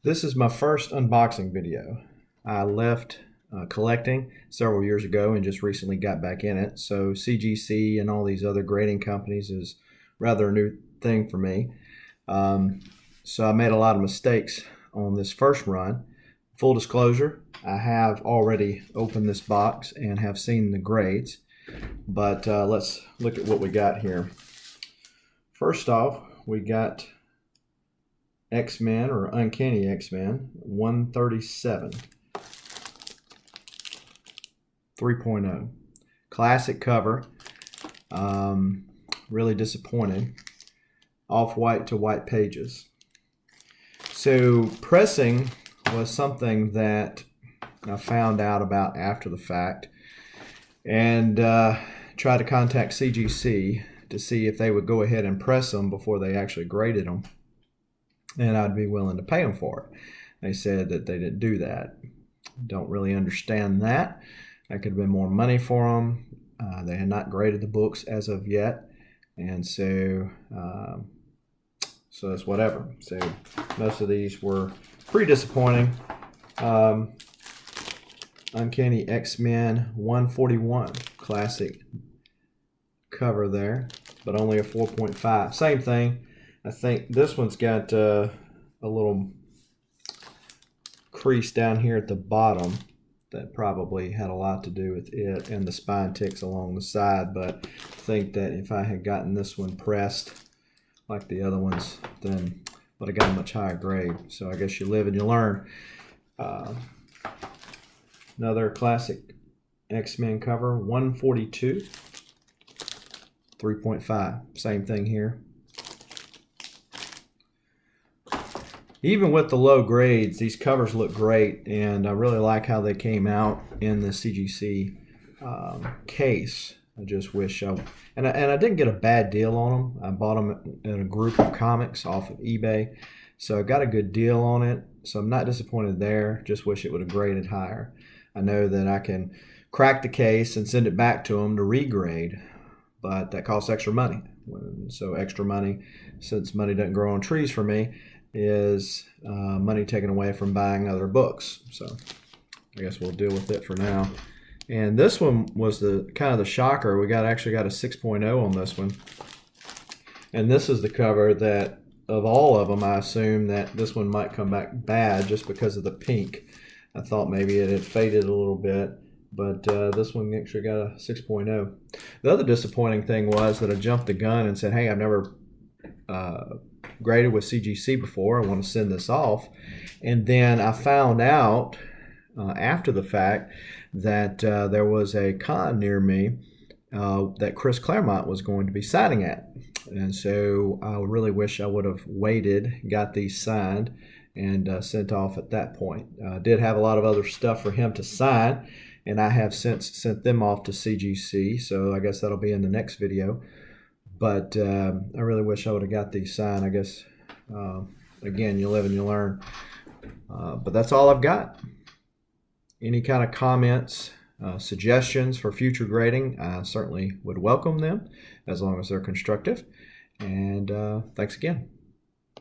This is my first unboxing video. I left collecting several years ago and just recently got back in it. So CGC and all these other grading companies is rather a new thing for me. So I made a lot of mistakes on this first run. Full disclosure, I have already opened this box and have seen the grades. But let's look at what we got here. First off, we got X-Men or Uncanny X-Men 137 3.0. Classic cover. Really disappointed. Off-white to white pages. So pressing was something that I found out about after the fact, and tried to contact CGC to see if they would go ahead and press them before they actually graded them, and I'd be willing to pay them for it. They said that they didn't do that. Don't really understand that. That could have been more money for them. They had not graded the books as of yet, and so that's whatever. So most of these were pretty disappointing. Uncanny X-Men 141, classic cover there, but only a 4.5. Same thing. I think this one's got a little crease down here at the bottom that probably had a lot to do with it, and the spine ticks along the side, but I think that if I had gotten this one pressed like the other ones, then would have got a much higher grade. So I guess you live and you learn. Another classic X-Men cover, 142, 3.5. Same thing here. Even with the low grades, these covers look great, and I really like how they came out in the CGC case. I just wish I didn't get a bad deal on them. I bought them in a group of comics off of eBay, so I got a good deal on it. So I'm not disappointed there. Just wish it would have graded higher. I know that I can crack the case and send it back to them to regrade, but that costs extra money. So extra money, since money doesn't grow on trees for me, is money taken away from buying other books. So I guess we'll deal with it for now. And this one was the kind of the shocker. We actually got a 6.0 on this one. And this is the cover that, of all of them, I assume that this one might come back bad just because of the pink. I thought maybe it had faded a little bit, but this one actually got a 6.0. The other disappointing thing was that I jumped the gun and said, hey, I've never graded with CGC before. I want to send this off. And then I found out after the fact that there was a con near me that Chris Claremont was going to be signing at. And so I really wish I would have waited, got these signed, and sent off at that point. I did have a lot of other stuff for him to sign, and I have since sent them off to CGC, so I guess that'll be in the next video. But I really wish I would have got these signed. I guess, again, you live and you learn. But that's all I've got. Any kind of comments, suggestions for future grading, I certainly would welcome them, as long as they're constructive. And thanks again.